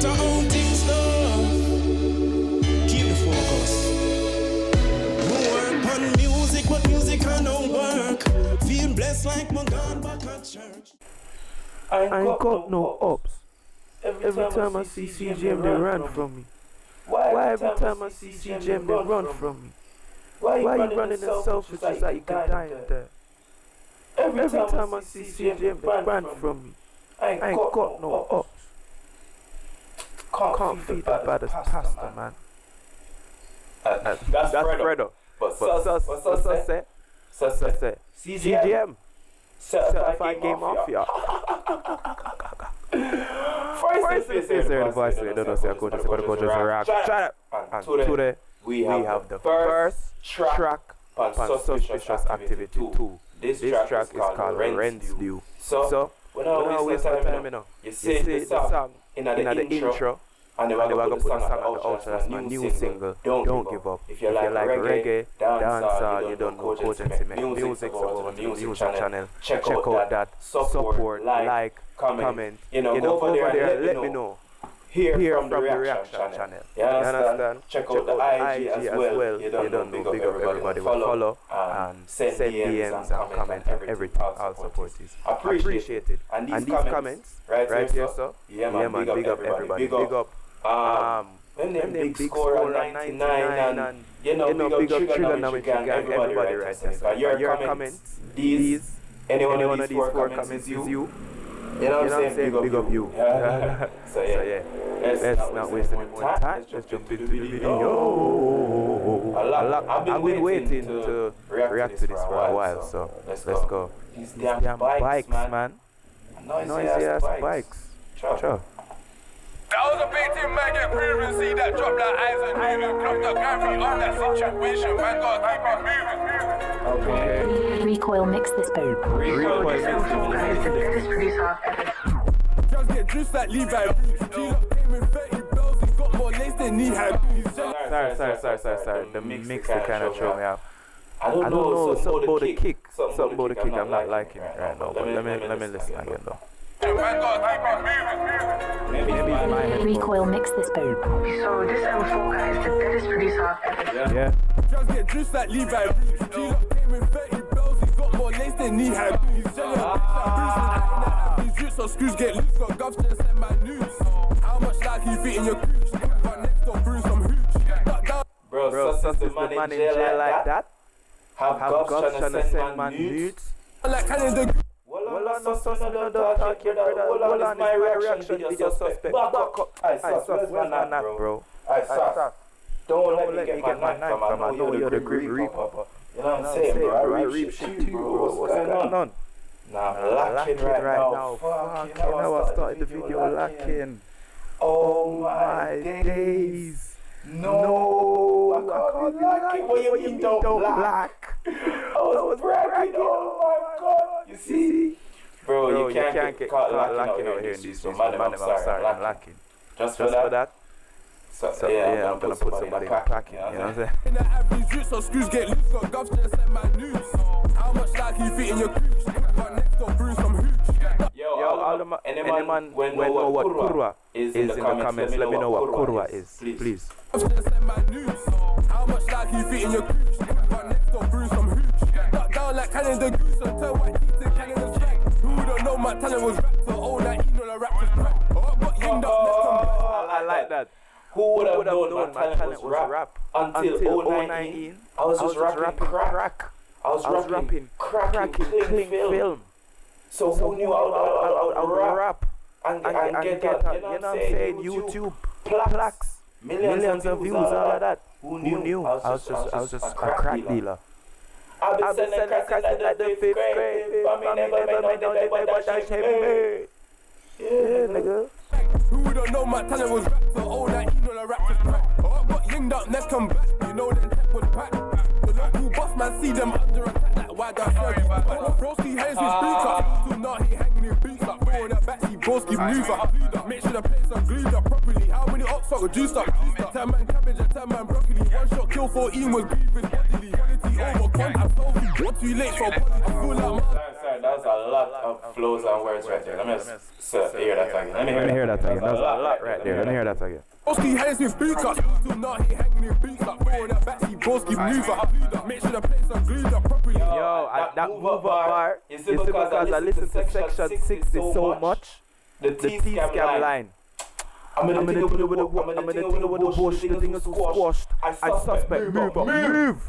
out our own things now. Keep the focus. We work on music, but music I don't work. Feel blessed like my God back at church. I ain't got no ops. Every time I see CGM, they run from me. Why every time I see CGM, they run from me? Why you running in selfish just like you can die in there? Every time I see CGM, they run from me. I ain't got no ops. Can't feed the baddest pasta, man. That's Fredo. But what's that? CGM. Certified game mafia. First this is the voice they don't say go just react. Shut up. And today we have the first track on Suspicious Activity 2. This track is called Rent's Due. So we don't waste time, you know. You see the song in the intro, and they were going to put the song on the outro. That's my new single, Don't Give Up. If you like reggae, dancehall, you don't know Kogency make music, so go on the music channel. Check out that, support, like, comment. You know, go over there, let me know. Hear from the reaction channel. You understand? Check out the IG as well. You don't know, big up everybody will follow and send DMs and comment and everything. All support is appreciated. And these comments, right here, so yeah man, big up everybody. Big up them big score 99 and you know big up Trigonometry gang, everybody right here. So your comments, these, any one of these 4 comments is you. You know what I'm saying? Big up you. So yeah, let's not waste any more time. Let's jump into the video. I've been waiting to react to this for a while, so let's go. These damn bikes, man. Noisy ass bikes. Sure. That was a big thing, man. Get previously that drop like eyes and moving. Clock the gravity on that situation, man. Gotta keep it moving. Okay. Recoil mix this beat. Recoil mix this. Just get juice like Levi. G-Lock came with 30 bells. He got more lace than he had. Sorry. The mix that kind of throw me out. I don't know something about the kick. Something about the kick I'm not liking it right now. But let me listen again though. Maybe my head. Recoil mix this beat. So this M4 guy is the deadest producer I've ever. Yeah. Just get juice like Levi. G-Lock came with 30 bells. He got more lace than he had. He's selling juice, so screws get loose. Got govs to send my news. How much like he fit in your cooch? Got next door, brew some hooch. Bro, sus is the man in jail like that? Have govs trying to send my nudes? Like Canada. Well, I'm not sus, no don't talk here, brother. Well, on my reaction video suspect. Back up. I sus, where's my knife, bro? I sus. Don't let me get my knife from. I know you're the Greek Reaper. You know what I'm saying, bro? I reap shit too, bro. What's going on? Nah, I'm lacking right now. Fucking hell, I started the video lacking. Oh my days. No, I can't lack it. What you mean don't lack? I was bragging, oh my god. You see? Bro, you can't get caught lacking out here in these days. Man, I'm sorry, I'm lacking. Just for that? So yeah, I'm gonna put somebody in packing, you know what I'm saying? In the average route, so screws get loose. Got govs to send my news. How much like he fit in your cooch? Got next door, brew some hooch. Yo, anyone when know what kurwa is in the comments, let me know what kurwa is, please. How much like he fit in your cooch? Got next door, brew some hooch. Got down like Canada goose and tell white teeth to Canada's flag. Who don't know my talent was rap, so all that you know the rap was crap. Oh, got yinged up, I like that. Who would have known my talent was rap until 2019? I was just rapping crack. I was rapping cracking clean film. So who knew I would rap and get that, you know what I'm saying, YouTube, plaques, millions of views, all of that. Who knew? I was just a crack dealer. I've been selling crack like the 5th grade. But me never made no but that's heavy. Yeah, nigga. Who don't know my talent was rap, so all that you know the rap was crap. Oh, got yinged up, next come back, you know then tech was packed. The local boss man see them under attack like why that sorry. Broski hands his boots up, till now he hanging his boots up. Throw that backseat, Broski move up. Make sure the plates are glued up properly. How many ops got juiced up? 10 man cabbage and 10 man broccoli. One shot kill 14 was grievous bodily. Quality over quantity. What too late for quality? I feel like that was a lot of flows and words right there. Let me just hear that again. Let me hear that again. That was a lot right there. Let me hear that again. Broski hangs with boots up, still not here hanging with boots up. Bro, that backseat Broski move up. Make sure the plates are glued up properly. Yo, that move up bar is because I listen to section 60 so much. The T-scam line. I'm gonna deal with the bush, the thing is squashed. I suspect, move up, move!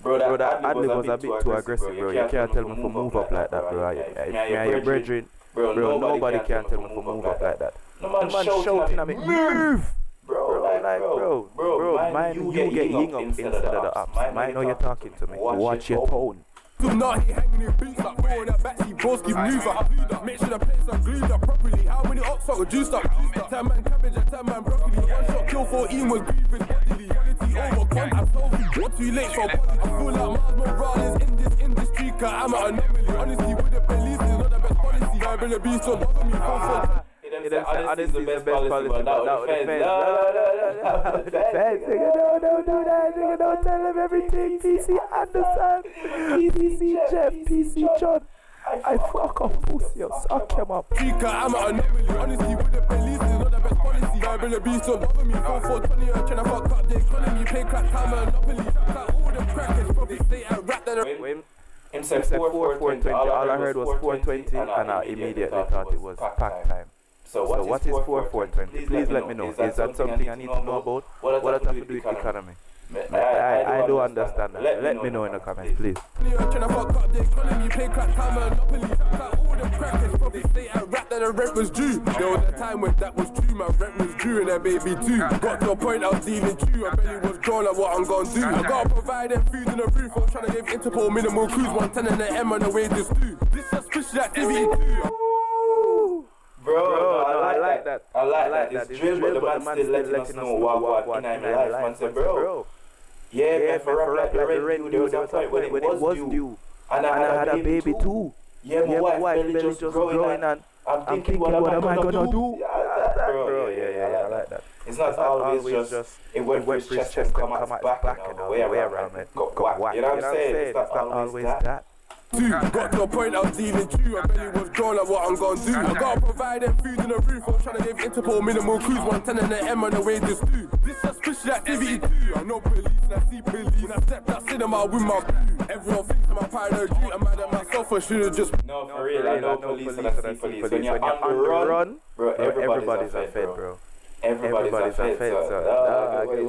Bro, that ad-lib was a bit too aggressive, bro. You can't tell me to move up like that, bro. Yeah, your brethren, bro, nobody can tell me to move up like that. No man shouting at me, move! Bro, mind you get ying up instead of the ups. Mind how you're talking to me. Watch your tone. Do not hit hanging in boots up, bro, that backseat Broski move up. Make sure the plates are glued up properly. How many ops are juiced up? 10 man cabbage and 10 man broccoli. One shot kill 14 was breathing bodily. Quality over quantity. What too late for quality. I feel like Miles Morales in this industry, cause I'm an anomaly. Honestly, with the police, it's not the best policy. I'm gonna be so bother me. Honesty is the best policy, but that would defend. No, don't do that, nigga. Don't tell him everything. PC Anderson, PC Jeff, PC John. I fuck up pussy, suck him up. I'm an anomaly. Honestly, with the police, it's not the best policy. I'm gonna be so bother me. 420, I'm trying to fuck up the economy. Play crack time, monopoly. All the crackers probably say I rap that. Him said 420. All I heard was 420, and I immediately thought it was pack time. So what is 420? Please let me know. Is that something I need to know about? What does that have to do with economy? I do understand that. Let me know in the comments, please. Trying to fuck up the economy, play crack time, monopoly. All the crackers probably say I rap that the rent was due. There was a time when that was true, my rent was due and that baby too. Got to a point I was dealing true, my belly was drawn like what I'm gonna do. I gotta provide them food in the roof, I'm trying to give Interpol minimal cruise, 110 and the M on the way just do. This suspicious activity too. Bro, I like that. I like that. It's drill, but the man still letting us know what in my life. Man said, bro, yeah, for rap like the rent due, there was a point when it was due. And I had a baby too. Yeah, my wife belly just growing and I'm thinking, what am I gonna do? Bro, yeah, I like that. It's not always just it went for his chest and come out back and the way around it. You know what I'm saying? It's not always that. Got to a point I was dealing true, my belly was drawn like what I'm gonna do. I gotta provide them food in the roof, I'm trying to give Interpol minimal cruise, 110 and the M on the way just do. This suspicious activity too, I know police and I see police. When I step that cinema with my blue, everyone thinks I'm a paranoid G, I'm mad at myself, I should've just... No, for real, I know police and I see police. When you're on the run, bro, everybody's a fed, bro. Everybody's a fed, so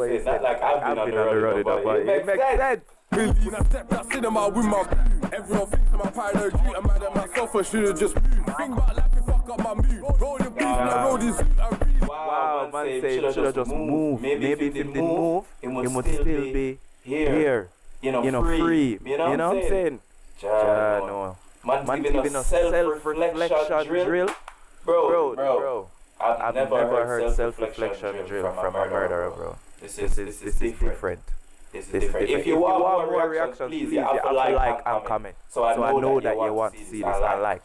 it's not like I've been on the run, but it makes sense. When I step that cinema with my blue, everyone thinks I'm a paranoid G, I'm mad at myself, I should've just moved. Think about life, you fuck up my mood. Rolling beef and I roll this zoot, I really... Wow, man say should've just moved. Maybe if he didn't move, he would still be here. You know, free. You know what I'm saying? No. Man giving us self-reflection drill. Bro. I've never heard self-reflection drill from a murderer, bro. This is different. This is different. If you want more reactions, please, you have to like and comment. So I know that you want to see this and like.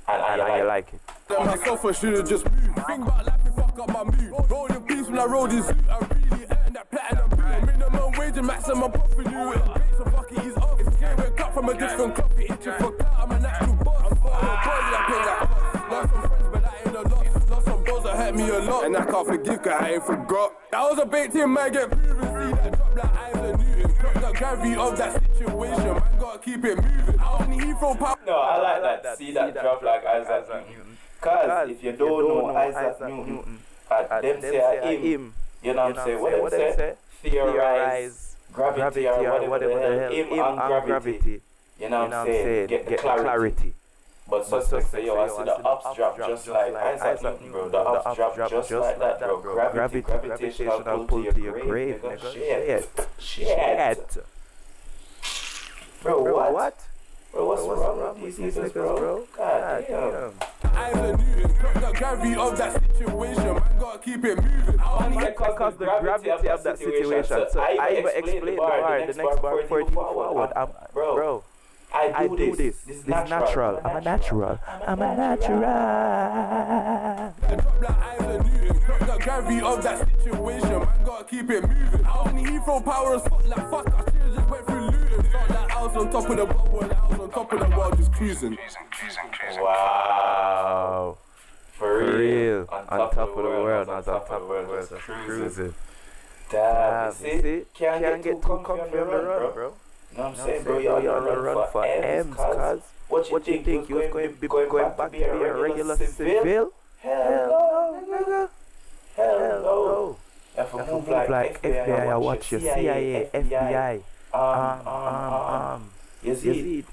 And you like it. Myself, I should've just moved. Think about life, you fuck up my mood. Rolling peace when I roll this zoot, I really earned that platinum blue. Minimum wage and maximum profit. So fuck it, he's off. It's game, we're cut from a different coffee. Itching for cut, I'm a natural boss. I'm falling body, I pay that cost. Lost some friends, but that ain't a lot. Lost some balls that hurt me a lot. And I can't forgive, cause I ain't forgot. That was a bait team, man, get proven. See that drop like Isaac Newton. Drop the gravity of that situation, man, gotta keep it moving. I only Heathrow pop. No, I like that. See that drop like Isaac Newton. Cause if you don't know Isaac Newton, them say him. You know what I'm saying? What them say? Theorize gravity or whatever the hell. Him and gravity. You know what I'm saying? Get the clarity. But suspects say, yo, I see the ups drop just like Isaac Newton, bro. The ups drop just like that, bro. Gravitational pull to your grave, nigga. Shit. Bro, what? Bro, what's wrong with these niggas, bro? God damn. Isaac Newton, drop the gravity of that situation, man, gotta keep it moving. Because the gravity of that situation. So I even explain the bar, the next bar before you move forward. Bro. I do this. This is natural. I'm a natural. Drop like Isaac Newton, drop the gravity of that situation, man, gotta keep it moving. I only Heathrow power and spot like fuck, I should've just went through Luton. Thought that I was on top of the world, when I was on top of the world, just cruising. Wow. For real. On top of the world, not on top of the world, just cruising. Damn, you see? Can't get too comfy on the run, bro. You know what I'm saying, bro? You're on the run for M's, cuz. What you think? You was going back to be a regular civil? Hell no, nigga. Hell no. If I move like FBI, I watch your CIA, FBI. You see?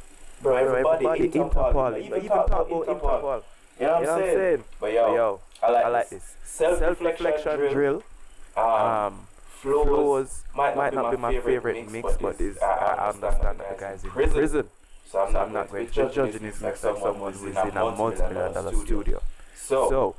Bro, everybody Interpol. Even talk about Interpol. You know what I'm saying? But yo, I like this. Self-reflection drill. Flows might not be my favorite mix, but I understand that the guy's in prison. So I'm not going to be judging his mix like someone who's in a multi-million-dollar studio. So,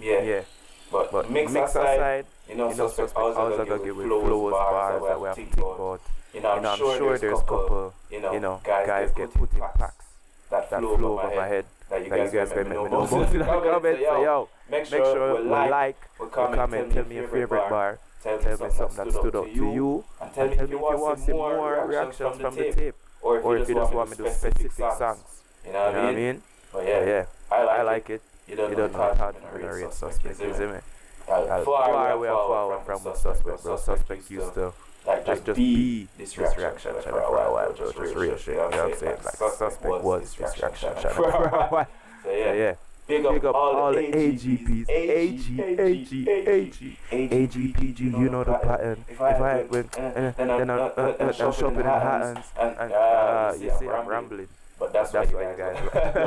yeah. But mix aside, you know, suspect also gonna give with flows, bars that we have to think about. You know, I'm sure there's a couple, you know, guys get put in packs that flow over my head that you guys may make me know about in the comments. So yo, make sure you like, comment, tell me your favorite bar, tell me something that stood out to you, and tell me if you want to see more reactions from the tape, or if you just want me to do specific songs. You know what I mean? But yeah, I like it. You don't know how to rate Suspect, you see me? Far away from what Suspect, bro. Suspect used to just be this reaction channel for a while, bro. Just real shit, you know what I'm saying? Like, Suspect was this reaction channel for a while. So yeah. Big up all the AGPs, AGPG, you know the pattern. If I win, then I'm shopping in Hattons, and you see I'm rambling. But that's why you guys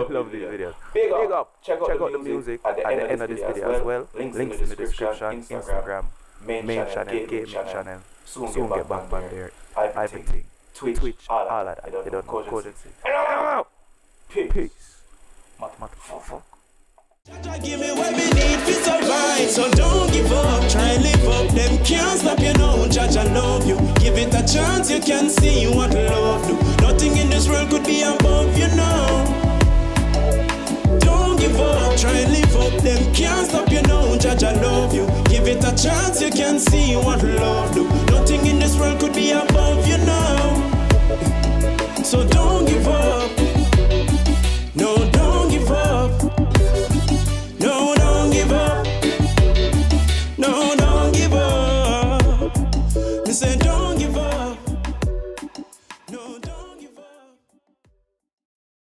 love these videos. Big up. Check out the music at the end of this video as well. Links in the description. Instagram, main channel, gaming channel. Soon get back on there. Everything. Twitch, all of that. You don't know kogency. Peace. Motherfucker. Jah give me what me need to survive, so don't give up. Try and live up, them can't stop you now. Jah love you, give it a chance. You can see what love do. Nothing in this world could be above you now. Don't give up, try and live up. Them can't stop you now. Jah love you, give it a chance. You can see what love do. Nothing in this world could be above you.